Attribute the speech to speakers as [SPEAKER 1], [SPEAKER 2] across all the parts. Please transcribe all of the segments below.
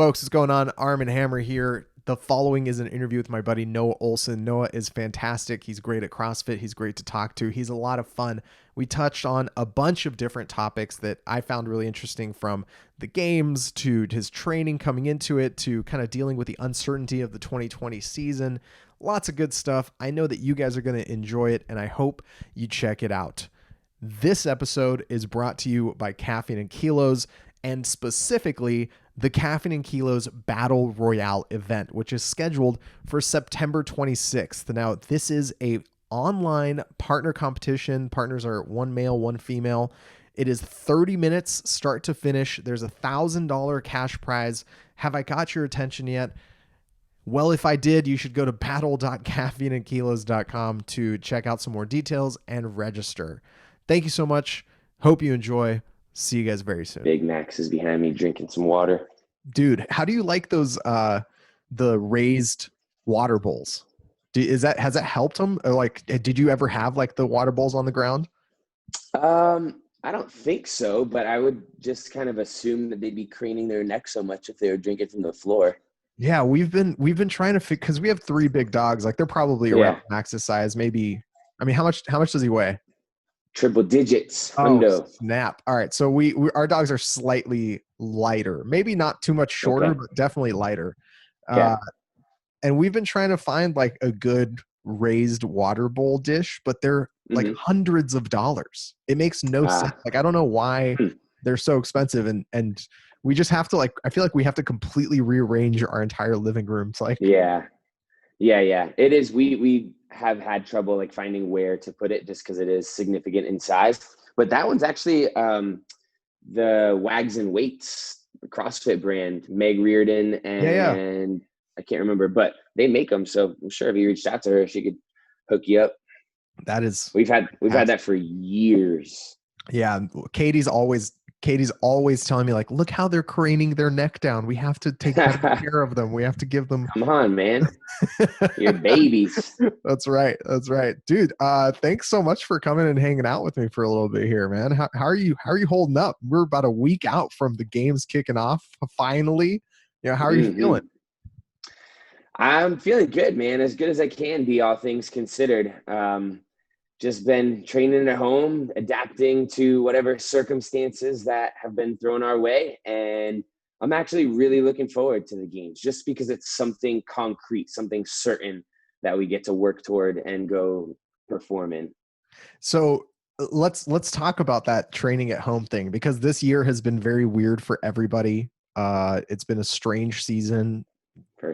[SPEAKER 1] Folks, what's going on? Arm and Hammer here. The following is an interview with my buddy Noah Ohlsen. Noah is fantastic. He's great at CrossFit. He's great to talk to. He's a lot of fun. We touched on a bunch of different topics that I found really interesting, from the games to his training coming into it to kind of dealing with the uncertainty of the 2020 season. Lots of good stuff. I know that you guys are going to enjoy it, and I hope you check it out. This episode is brought to you by Caffeine and Kilos, and specifically the Caffeine and Kilos Battle Royale event, which is scheduled for September 26th. Now, this is a online partner competition. Partners are one male, one female. It is 30 minutes start to finish. There's $1,000 cash prize. Have I got your attention yet? Well, if I did, you should go to battle.caffeineandkilos.com to check out some more details and register. Thank you so much. Hope you enjoy. See you guys very soon.
[SPEAKER 2] Big Max is behind me drinking some water.
[SPEAKER 1] Dude, how do you like those the raised water bowls? Has that helped them? Or like, did you ever have like the water bowls on the ground?
[SPEAKER 2] I don't think so, but I would just kind of assume that they'd be craning their neck so much if they were drinking from the floor.
[SPEAKER 1] Yeah, we've been trying to because we have three big dogs. Like, they're probably around Max's size. Maybe, I mean, how much does he weigh?
[SPEAKER 2] Triple digits.
[SPEAKER 1] Oh,
[SPEAKER 2] Hundo.
[SPEAKER 1] Snap. All right. So we our dogs are slightly lighter, maybe not too much shorter,
[SPEAKER 2] Okay.
[SPEAKER 1] but definitely lighter.
[SPEAKER 2] Yeah.
[SPEAKER 1] And we've been trying to find like a good raised water bowl dish, but they're like hundreds of dollars. It makes no sense. Like, I don't know why they're so expensive. And we just have to, like, I feel like we have to completely rearrange our entire living room. It's like,
[SPEAKER 2] Yeah. It is. We have had trouble like finding where to put it just because it is significant in size. But that one's actually the Wags and Weights CrossFit brand, Meg Reardon and I can't remember, but they make them. So I'm sure if you reached out to her, she could hook you up.
[SPEAKER 1] That is,
[SPEAKER 2] we've had that for years.
[SPEAKER 1] Yeah. Katie's always telling me, like, look how they're craning their neck down. We have to take better care of them. We have to give them.
[SPEAKER 2] Come on, man. You're babies.
[SPEAKER 1] That's right. Dude, thanks so much for coming and hanging out with me for a little bit here, man. How are you holding up? We're about a week out from the games kicking off. Finally. How are you feeling?
[SPEAKER 2] I'm feeling good, man. As good as I can be, all things considered. Just been training at home, adapting to whatever circumstances that have been thrown our way. And I'm actually really looking forward to the games just because it's something concrete, something certain that we get to work toward and go perform in.
[SPEAKER 1] So let's talk about that training at home thing, because this year has been very weird for everybody. It's been a strange season.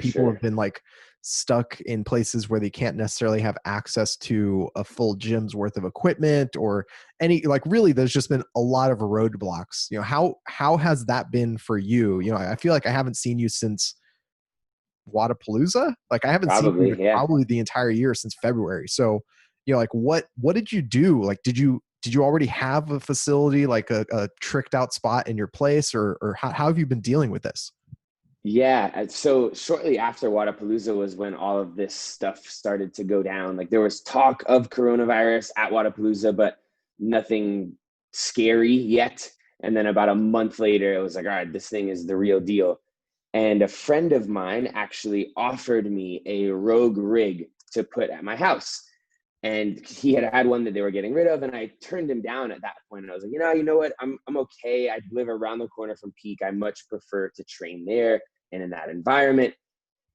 [SPEAKER 1] People have been like stuck in places where they can't necessarily have access to a full gym's worth of equipment or any, like, really, there's just been a lot of roadblocks. How has that been for you? I feel like I haven't seen you since Wadapalooza. Like, I haven't seen you probably the entire year since February. So, like, what did you do? Like, did you already have a facility, like a tricked out spot in your place, or how have you been dealing with this?
[SPEAKER 2] Yeah. So shortly after Wadapalooza was when all of this stuff started to go down. Like, there was talk of coronavirus at Wadapalooza, but nothing scary yet. And then about a month later, it was like, all right, this thing is the real deal. And a friend of mine actually offered me a Rogue rig to put at my house. And he had one that they were getting rid of. And I turned him down at that point. And I was like, you know what? I'm okay. I live around the corner from Peak. I much prefer to train there and in that environment.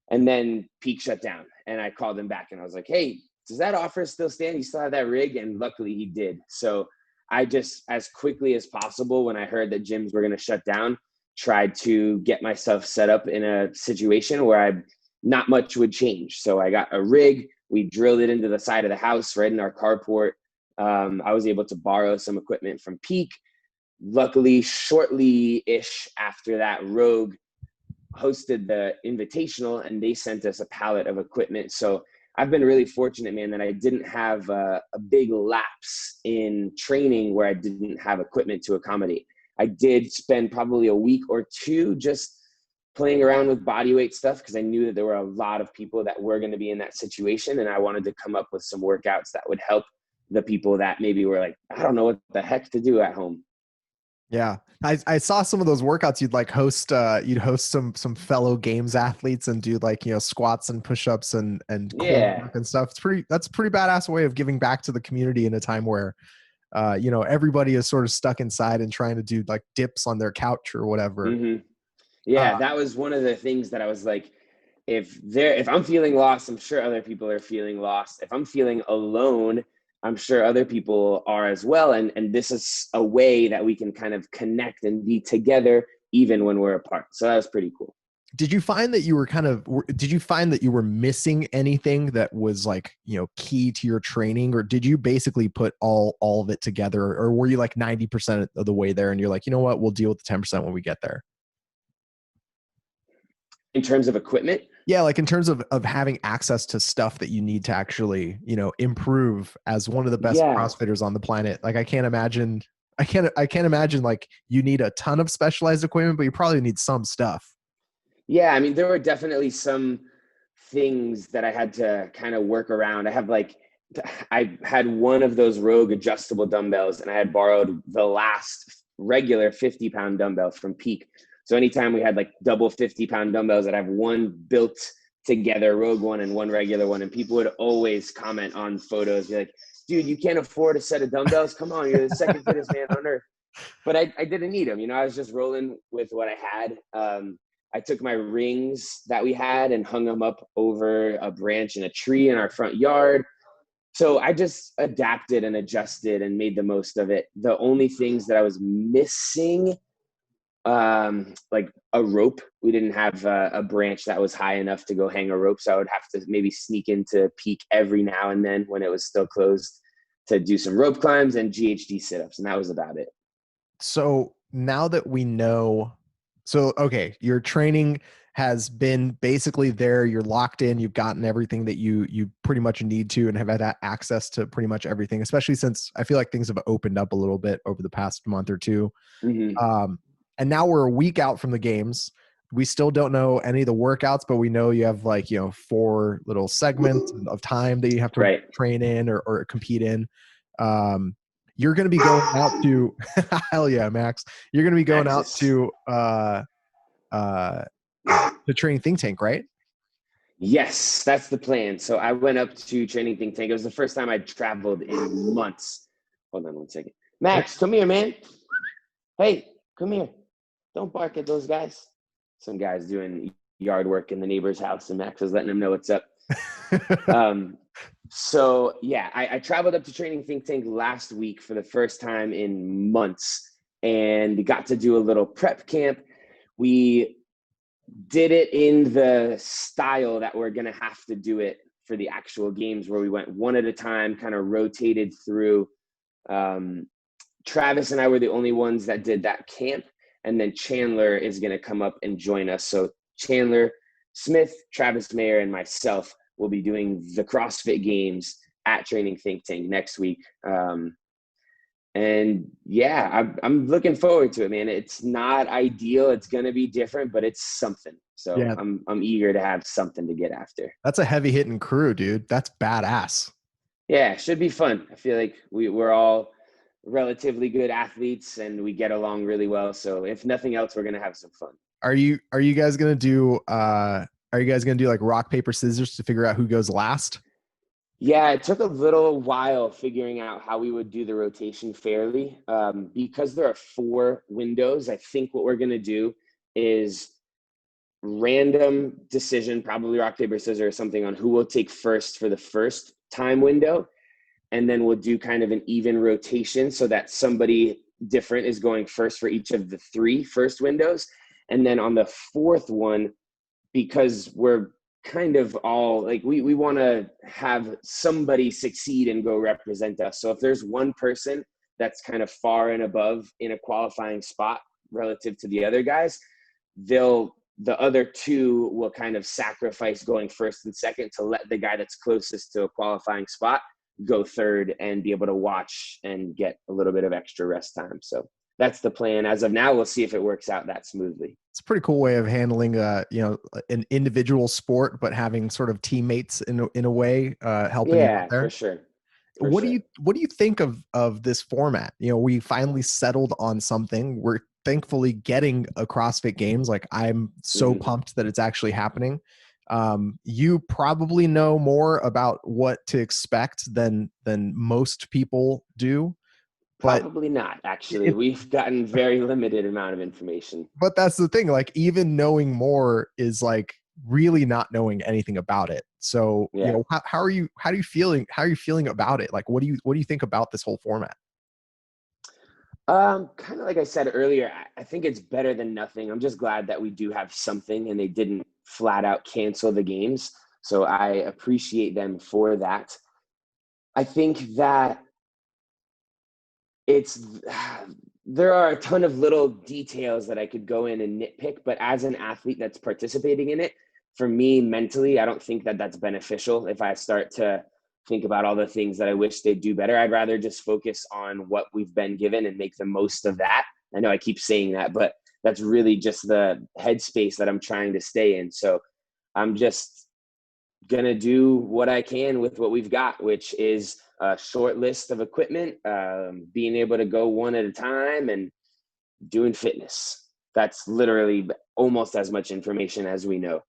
[SPEAKER 2] And then Peak shut down, and I called him back and I was like, hey, does that offer still stand? You still have that rig? And luckily he did. So I just, as quickly as possible, when I heard that gyms were going to shut down, tried to get myself set up in a situation where not much would change. So I got a rig. We drilled it into the side of the house right in our carport. I was able to borrow some equipment from Peak. Luckily, shortly-ish after that, Rogue hosted the invitational and they sent us a pallet of equipment. So I've been really fortunate, man, that I didn't have a big lapse in training where I didn't have equipment to accommodate. I did spend probably a week or two just playing around with body weight stuff because I knew that there were a lot of people that were going to be in that situation. And I wanted to come up with some workouts that would help the people that maybe were like, I don't know what the heck to do at home.
[SPEAKER 1] Yeah. I saw some of those workouts you'd like host you'd host some fellow games athletes and do like, squats and push-ups and core
[SPEAKER 2] Yeah.
[SPEAKER 1] work and stuff. That's a pretty badass way of giving back to the community in a time where everybody is sort of stuck inside and trying to do like dips on their couch or whatever.
[SPEAKER 2] hmm
[SPEAKER 1] Uh,
[SPEAKER 2] Yeah, that was one of the things that I was like, if I'm feeling lost, I'm sure other people are feeling lost. If I'm feeling alone, I'm sure other people are as well. And this is a way that we can kind of connect and be together even when we're apart. So that was pretty cool.
[SPEAKER 1] did you find that did you find that you were missing anything that was like, key to your training, or did you basically put all of it together, or were you like 90% of the way there and you're like, you know what, we'll deal with the 10% when we get there?
[SPEAKER 2] In terms of equipment,
[SPEAKER 1] Yeah, like in terms of having access to stuff that you need to actually, improve as one of the best
[SPEAKER 2] yeah.
[SPEAKER 1] CrossFitters on the planet. Like I can't imagine like you need a ton of specialized equipment, but you probably need some stuff.
[SPEAKER 2] Yeah, I mean, there were definitely some things that I had to kind of work around. I had one of those Rogue adjustable dumbbells, and I had borrowed the last regular 50-pound dumbbell from Peak. So anytime we had like double 50-pound dumbbells, I'd have one built together Rogue one and one regular one. And people would always comment on photos, be like, dude, you can't afford a set of dumbbells. Come on, you're the second fittest man on earth. But I didn't need them. I was just rolling with what I had. I took my rings that we had and hung them up over a branch in a tree in our front yard. So I just adapted and adjusted and made the most of it. The only things that I was missing, like a rope. We didn't have a branch that was high enough to go hang a rope. So I would have to maybe sneak into Peak every now and then when it was still closed to do some rope climbs and GHD sit-ups. And that was about it.
[SPEAKER 1] So now that we know, so okay, your training has been basically there. You're locked in. You've gotten everything that you pretty much need to, and have had access to pretty much everything. Especially since I feel like things have opened up a little bit over the past month or two.
[SPEAKER 2] Mm-hmm.
[SPEAKER 1] And now we're a week out from the games. We still don't know any of the workouts, but we know you have like, 4 little segments of time that you have to
[SPEAKER 2] Right.
[SPEAKER 1] train in or compete in. You're going to be going out to, hell yeah, Max. You're going to be going out
[SPEAKER 2] Axis.
[SPEAKER 1] uh, to Training Think Tank, right?
[SPEAKER 2] Yes, that's the plan. So I went up to Training Think Tank. It was the first time I'd traveled in months. Hold on one second.
[SPEAKER 1] Yeah.
[SPEAKER 2] Max, come here, man. Hey, come here. Don't bark at those guys. Some guys doing yard work in the neighbor's house, and Max was letting them know what's up. Um, so yeah, I traveled up to Training Think Tank last week for the first time in months and got to do a little prep camp. We did it in the style that we're going to have to do it for the actual games, where we went one at a time, kind of rotated through. Travis and I were the only ones that did that camp. And then Chandler is going to come up and join us. So Chandler Smith, Travis Mayer, and myself will be doing the CrossFit Games at Training Think Tank next week. And yeah, I'm looking forward to it, man. It's not ideal. It's going to be different, but it's something. So
[SPEAKER 1] Yeah.
[SPEAKER 2] I'm eager to have something to get after.
[SPEAKER 1] That's a heavy hitting crew, dude. That's badass.
[SPEAKER 2] Yeah, should be fun. I feel like we're all relatively good athletes and we get along really well. So if nothing else, we're going to have some fun.
[SPEAKER 1] Are you guys going to do, are you guys going to do like rock, paper, scissors to figure out who goes last?
[SPEAKER 2] Yeah, it took a little while figuring out how we would do the rotation fairly. Because there are 4 windows, I think what we're going to do is random decision, probably rock, paper, scissors or something, on who will take first for the first time window. And then we'll do kind of an even rotation so that somebody different is going first for each of the 3 first windows. And then on the 4th one, because we're kind of all like, we want to have somebody succeed and go represent us. So if there's one person that's kind of far and above in a qualifying spot relative to the other guys, the other 2 will kind of sacrifice going first and second to let the guy that's closest to a qualifying spot go third and be able to watch and get a little bit of extra rest time. So that's the plan as of now. We'll see if it works out that smoothly.
[SPEAKER 1] It's a pretty cool way of handling, an individual sport, but having sort of teammates in a way, helping you out
[SPEAKER 2] Yeah, for
[SPEAKER 1] there.
[SPEAKER 2] sure. for sure.
[SPEAKER 1] what do you think of this format? You know, we finally settled on something. We're thankfully getting a CrossFit Games. Like, I'm so
[SPEAKER 2] Hmm.
[SPEAKER 1] pumped that it's actually happening. You probably know more about what to expect than most people do, but
[SPEAKER 2] Probably not, actually.
[SPEAKER 1] it,
[SPEAKER 2] We've gotten very limited amount of information.
[SPEAKER 1] but that's the thing. Like, even knowing more is like really not knowing anything about it. So, you
[SPEAKER 2] Yeah.
[SPEAKER 1] know, how are you feeling about it? Like, what do you think about this whole format?
[SPEAKER 2] Kind of like I said earlier, I think it's better than nothing. I'm just glad that we do have something and they didn't flat out cancel the games. So I appreciate them for that. I think that it's there are a ton of little details that I could go in and nitpick, but as an athlete that's participating in it, for me mentally, I don't think that that's beneficial. If I start to think about all the things that I wish they'd do better, I'd rather just focus on what we've been given and make the most of that. I know I keep saying that, but that's really just the headspace that I'm trying to stay in. So I'm just gonna do what I can with what we've got, which is a short list of equipment, being able to go one at a time, and doing fitness. That's literally almost as much information as we know.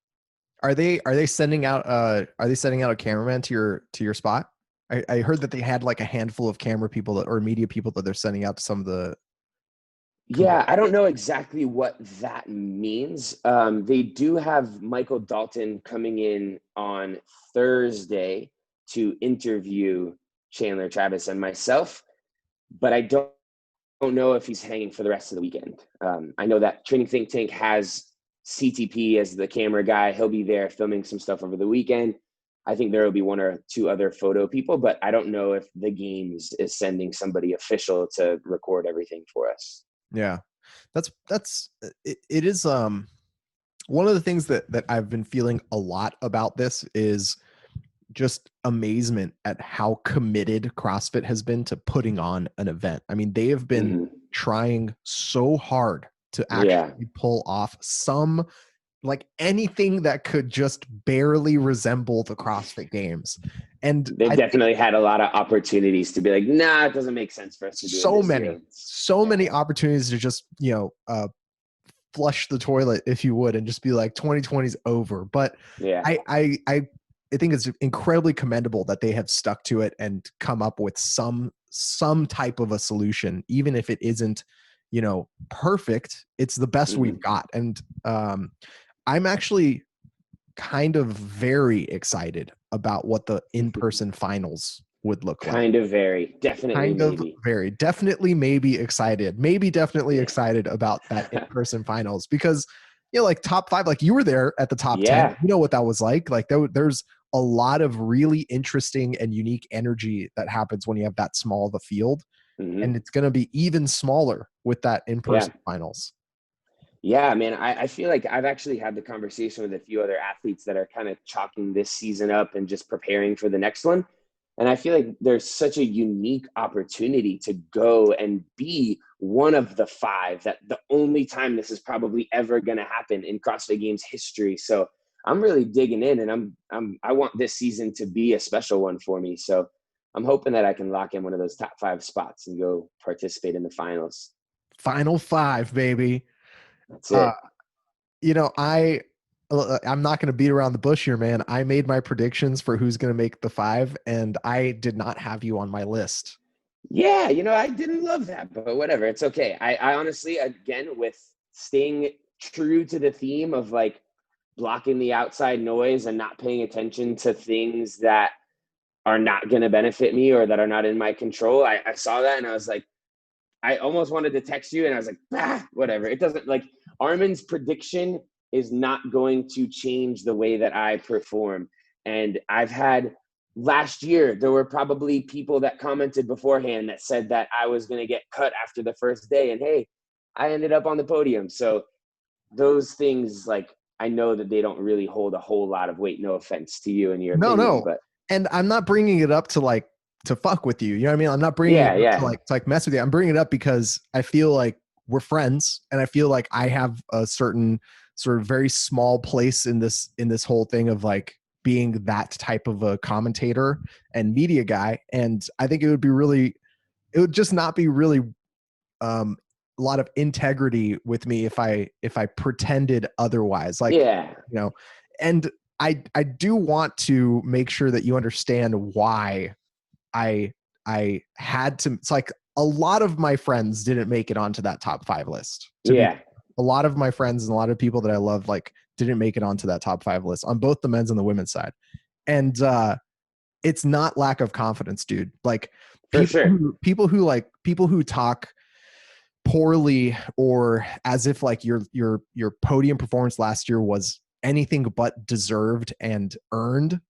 [SPEAKER 1] Are they sending out a cameraman to your spot? I heard that they had like a handful of camera people or media people that they're sending out to some of the
[SPEAKER 2] Yeah, I don't
[SPEAKER 1] competitors.
[SPEAKER 2] know exactly what that means. They do have Michael Dalton coming in on Thursday to interview Chandler Travis and myself, but I don't know if he's hanging for the rest of the weekend. I know that Training Think Tank has CTP as the camera guy. He'll be there filming some stuff over the weekend. I think there will be one or two other photo people, but I don't know if the games is sending somebody official to record everything for us.
[SPEAKER 1] Yeah. It is one of the things that I've been feeling a lot about this is just amazement at how committed CrossFit has been to putting on an event. I mean, they have been
[SPEAKER 2] Hmm.
[SPEAKER 1] trying so hard to
[SPEAKER 2] Yeah,
[SPEAKER 1] actually pull off some, like, anything that could just barely resemble the CrossFit Games. And
[SPEAKER 2] they've
[SPEAKER 1] I think
[SPEAKER 2] definitely had a lot of opportunities to be like, nah, it doesn't make sense for us to do it
[SPEAKER 1] so
[SPEAKER 2] this year.
[SPEAKER 1] many, so
[SPEAKER 2] Yeah,
[SPEAKER 1] many opportunities to just, flush the toilet, if you would, and just be like 2020 is over. But
[SPEAKER 2] yeah.
[SPEAKER 1] I think it's incredibly commendable that they have stuck to it and come up with some type of a solution, even if it isn't, perfect. It's the best we've
[SPEAKER 2] Hmm.
[SPEAKER 1] got. And I'm actually kind of very excited about what the in-person finals would look like.
[SPEAKER 2] Kind of very, definitely,
[SPEAKER 1] Kind of
[SPEAKER 2] maybe.
[SPEAKER 1] very, definitely, maybe excited, maybe definitely
[SPEAKER 2] Yeah.
[SPEAKER 1] excited about that in-person finals, because like top five, like you were there at the top 10,
[SPEAKER 2] Yeah.
[SPEAKER 1] you know what that was like there's a lot of really interesting and unique energy that happens when you have that small of a field, and
[SPEAKER 2] Hmm.
[SPEAKER 1] it's going to be even smaller with that
[SPEAKER 2] Yeah.
[SPEAKER 1] in-person finals.
[SPEAKER 2] Yeah, man. I feel like I've actually had the conversation with a few other athletes that are kind of chalking this season up and just preparing for the next one. And I feel like there's such a unique opportunity to go and be one of the five, that the only time this is probably ever going to happen in CrossFit Games history. So I'm really digging in, and I want this season to be a special one for me. So I'm hoping that I can lock in one of those top five spots and go participate in the finals.
[SPEAKER 1] Final five, baby.
[SPEAKER 2] That's
[SPEAKER 1] uh
[SPEAKER 2] it.
[SPEAKER 1] you know i I'm not going to beat around the bush here, man. I made my predictions for who's going to make the five, and I did not have you on my list.
[SPEAKER 2] Yeah, I didn't love that, but whatever. It's okay. I honestly, again, with staying true to the theme of like blocking the outside noise and not paying attention to things that are not going to benefit me or that are not in my control, I saw that and I was like, I almost wanted to text you and I was like, whatever. It doesn't, like, Armin's prediction is not going to change the way that I perform. And I've had last year, there were probably people that commented beforehand that said that I was going to get cut after the first day. And hey, I ended up on the podium. So those things, like, I know that they don't really hold a whole lot of weight. No offense to you and your
[SPEAKER 1] No,
[SPEAKER 2] opinion,
[SPEAKER 1] no.
[SPEAKER 2] but
[SPEAKER 1] And I'm not bringing it up to like to fuck with you. You know what I mean? I'm not bringing it
[SPEAKER 2] yeah,
[SPEAKER 1] up
[SPEAKER 2] yeah.
[SPEAKER 1] to like mess with you. I'm bringing it up because I feel like we're friends, and I feel like I have a certain sort of very small place in this whole thing of like being that type of a commentator and media guy. And I think it would just not be really a lot of integrity with me if I pretended otherwise. Like,
[SPEAKER 2] Yeah.
[SPEAKER 1] you know, and I do want to make sure that you understand why I had to. It's like a lot of my friends didn't make it onto that top 5 list. To be
[SPEAKER 2] Yeah.
[SPEAKER 1] a lot of my friends and a lot of people that I love like didn't make it onto that top 5 list on both the men's and the women's side. And it's not lack of confidence, dude. Like
[SPEAKER 2] For sure.
[SPEAKER 1] people who talk poorly or as if like your podium performance last year was anything but deserved and earned,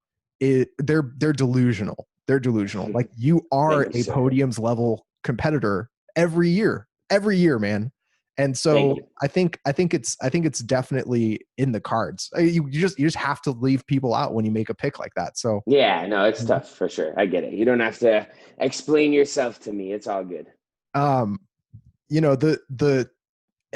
[SPEAKER 1] they're delusional. They're delusional. Like you are
[SPEAKER 2] Thank you,
[SPEAKER 1] a
[SPEAKER 2] sir.
[SPEAKER 1] podiums level competitor every year, man. And
[SPEAKER 2] Thank
[SPEAKER 1] so
[SPEAKER 2] you.
[SPEAKER 1] I think it's definitely in the cards. You just have to leave people out when you make a pick like that. So
[SPEAKER 2] Yeah, no, it's tough for sure. I get it. You don't have to explain yourself to me. It's all good.
[SPEAKER 1] um the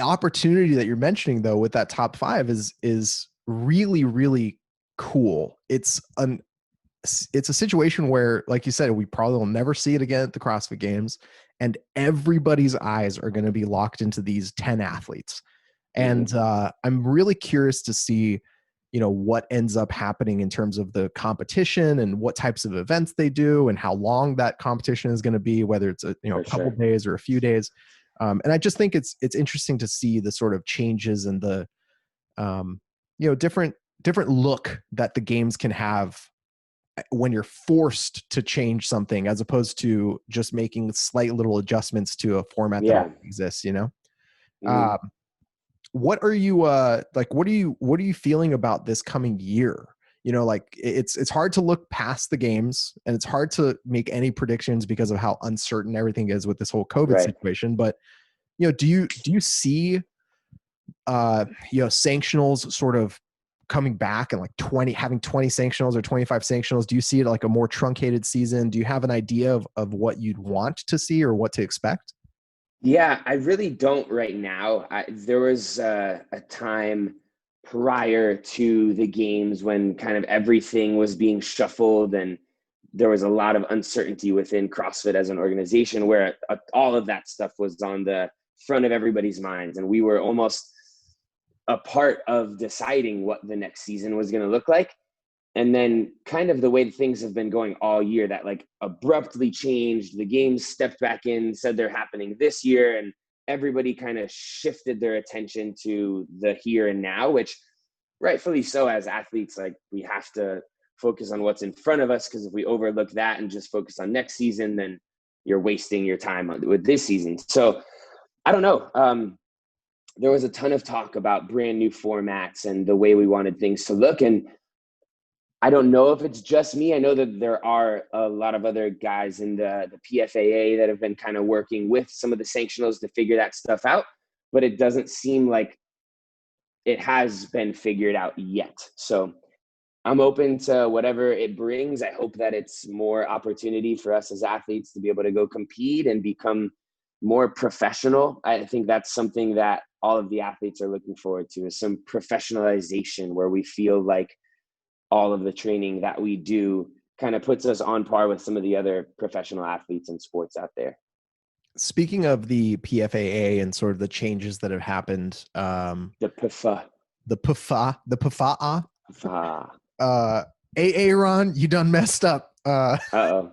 [SPEAKER 1] opportunity that you're mentioning though with that top 5 is really really cool. It's a situation where, like you said, we probably will never see it again at the CrossFit Games, and everybody's eyes are going to be locked into these 10 athletes. And
[SPEAKER 2] Mm-hmm.
[SPEAKER 1] I'm really curious to see, what ends up happening in terms of the competition and what types of events they do and how long that competition is going to be, whether it's a
[SPEAKER 2] For
[SPEAKER 1] couple
[SPEAKER 2] sure.
[SPEAKER 1] days or a few days. And I just think it's interesting to see the sort of changes and the um, different look that the games can have when you're forced to change something as opposed to just making slight little adjustments to a format that
[SPEAKER 2] Yeah.
[SPEAKER 1] already exists.
[SPEAKER 2] Mm-hmm.
[SPEAKER 1] Um, what are you like what are you feeling about this coming year? Like it's hard to look past the games and it's hard to make any predictions because of how uncertain everything is with this whole COVID
[SPEAKER 2] Right.
[SPEAKER 1] situation. But do you see sanctionals sort of coming back and like 20 sanctionals or 25 sanctionals? Do you see it like a more truncated season? Do you have an idea of what you'd want to see or what to expect?
[SPEAKER 2] Yeah, I really don't right now. There was a time prior to the games when kind of everything was being shuffled and there was a lot of uncertainty within CrossFit as an organization where all of that stuff was on the front of everybody's minds. And we were almost a part of deciding what the next season was going to look like. And then kind of the way things have been going all year, that like abruptly changed. The games stepped back in, said they're happening this year, and everybody kind of shifted their attention to the here and now, which rightfully so. As athletes, like we have to focus on what's in front of us, because if we overlook that and just focus on next season, then you're wasting your time with this season. So I don't know. There was a ton of talk about brand new formats and the way we wanted things to look. And I don't know if it's just me. I know that there are a lot of other guys in the PFAA that have been kind of working with some of the sanctionals to figure that stuff out, but it doesn't seem like it has been figured out yet. So I'm open to whatever it brings. I hope that it's more opportunity for us as athletes to be able to go compete and become more professional. I think that's something that all of the athletes are looking forward to, is some professionalization where we feel like all of the training that we do kind of puts us on par with some of the other professional athletes and sports out there.
[SPEAKER 1] Speaking of the PFAA and sort of the changes that have happened,
[SPEAKER 2] The PFA.
[SPEAKER 1] the PFAA,
[SPEAKER 2] PFA.
[SPEAKER 1] Aaron, you done messed up.
[SPEAKER 2] Uh-oh.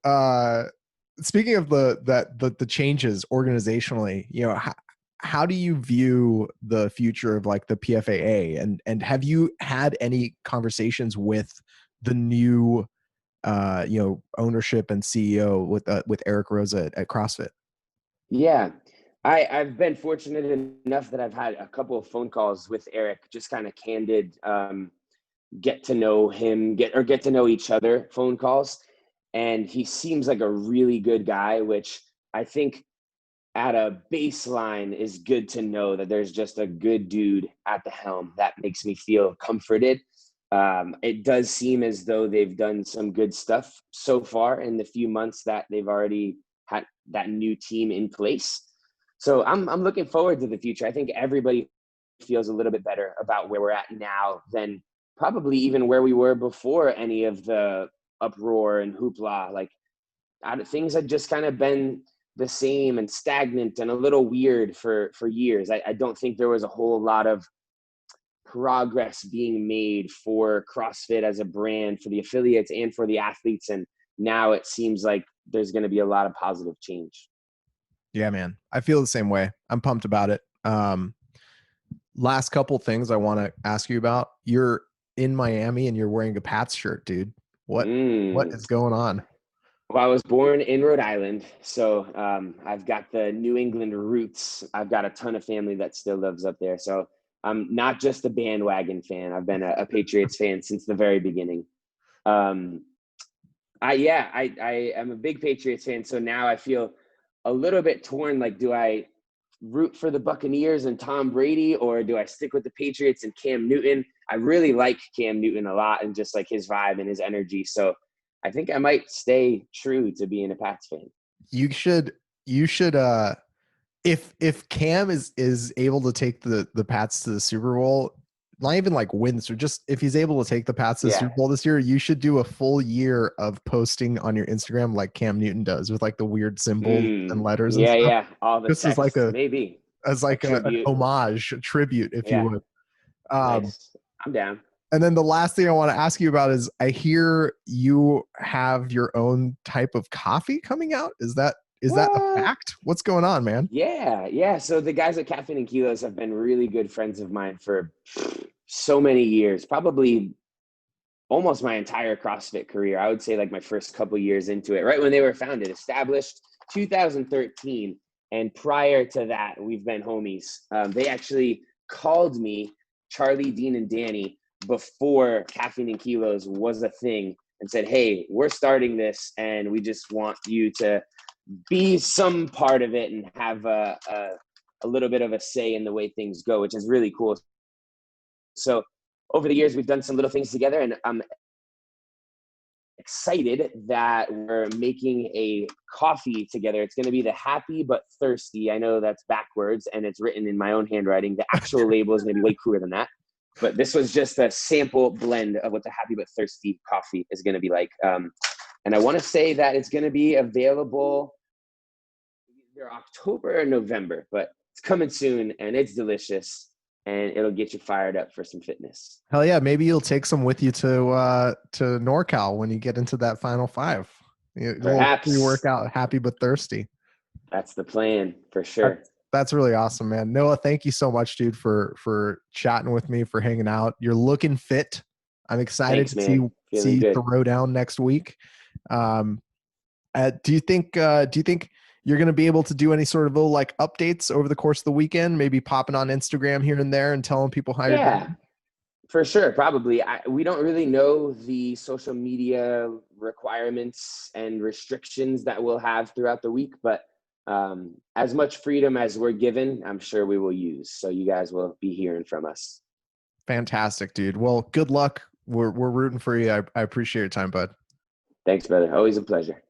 [SPEAKER 1] uh, Speaking of the changes organizationally, how do you view the future of like the PFAA, and have you had any conversations with the new ownership and CEO with Eric Rosa at CrossFit?
[SPEAKER 2] Yeah. I've been fortunate enough that I've had a couple of phone calls with Eric, just kind of candid, get to know him, get to know each other phone calls. And he seems like a really good guy, which I think at a baseline is good to know that there's just a good dude at the helm. That makes me feel comforted. It does seem as though they've done some good stuff so far in the few months that they've already had that new team in place. So I'm looking forward to the future. I think everybody feels a little bit better about where we're at now than probably even where we were before any of the uproar and hoopla. Like things had just kind of been the same and stagnant and a little weird for years. I don't think there was a whole lot of progress being made for CrossFit as a brand, for the affiliates and for the athletes. And now it seems like there's going to be a lot of positive change.
[SPEAKER 1] Yeah, man. I feel the same way. I'm pumped about it. Last couple things I want to ask you about. You're in Miami and you're wearing a Pats shirt, dude. What is going on?
[SPEAKER 2] Well, I was born in Rhode Island, so I've got the New England roots. I've got a ton of family that still lives up there. So I'm not just a bandwagon fan. I've been a Patriots fan since the very beginning. I am a big Patriots fan. So now I feel a little bit torn. Like, do I root for the Buccaneers and Tom Brady, or do I stick with the Patriots and Cam Newton? I really like Cam Newton a lot and just like his vibe and his energy. So I think I might stay true to being a Pats fan.
[SPEAKER 1] You should if Cam is able to take the Pats to the Super Bowl, not even like wins, or just if he's able to take the Pats to the Super Bowl this year, you should do a full year of posting on your Instagram like Cam Newton does, with like the weird symbols and letters and stuff.
[SPEAKER 2] Yeah. All the
[SPEAKER 1] This
[SPEAKER 2] text,
[SPEAKER 1] is like
[SPEAKER 2] maybe
[SPEAKER 1] as like an homage, a tribute, if you would.
[SPEAKER 2] Nice. I'm down.
[SPEAKER 1] And then the last thing I want to ask you about is, I hear you have your own type of coffee coming out. Is that a fact? What's going on, man?
[SPEAKER 2] Yeah. So the guys at Caffeine and Kilos have been really good friends of mine for so many years, probably almost my entire CrossFit career. I would say like my first couple years into it, right when they were founded, established 2013. And prior to that, we've been homies. They actually called me Charlie, Dean, and Danny before Caffeine and Kilos was a thing, and said, hey, we're starting this and we just want you to be some part of it and have a little bit of a say in the way things go, which is really cool. So over the years, we've done some little things together, and I'm excited that we're making a coffee together. It's going to be the Happy But Thirsty. I know that's backwards and it's written in my own handwriting. The actual label is going to be way cooler than that. But this was just a sample blend of what the Happy But Thirsty coffee is going to be like. And I want to say that it's going to be available either October or November, but it's coming soon and it's delicious and it'll get you fired up for some fitness.
[SPEAKER 1] Hell yeah. Maybe you'll take some with you to NorCal when you get into that Final Five.
[SPEAKER 2] Perhaps.
[SPEAKER 1] You work out Happy But Thirsty.
[SPEAKER 2] That's the plan for sure.
[SPEAKER 1] That's really awesome, man. Noah, thank you so much, dude, for chatting with me, for hanging out. You're looking fit. I'm excited to see you throw down next week. Do you think you're going to be able to do any sort of little like updates over the course of the weekend, maybe popping on Instagram here and there and telling people how you're doing?
[SPEAKER 2] For sure. Probably. We don't really know the social media requirements and restrictions that we'll have throughout the week, but as much freedom as we're given, I'm sure we will use. So you guys will be hearing from us.
[SPEAKER 1] Fantastic, dude. Well, good luck. We're rooting for you. I appreciate your time, bud.
[SPEAKER 2] Thanks, brother. Always a pleasure.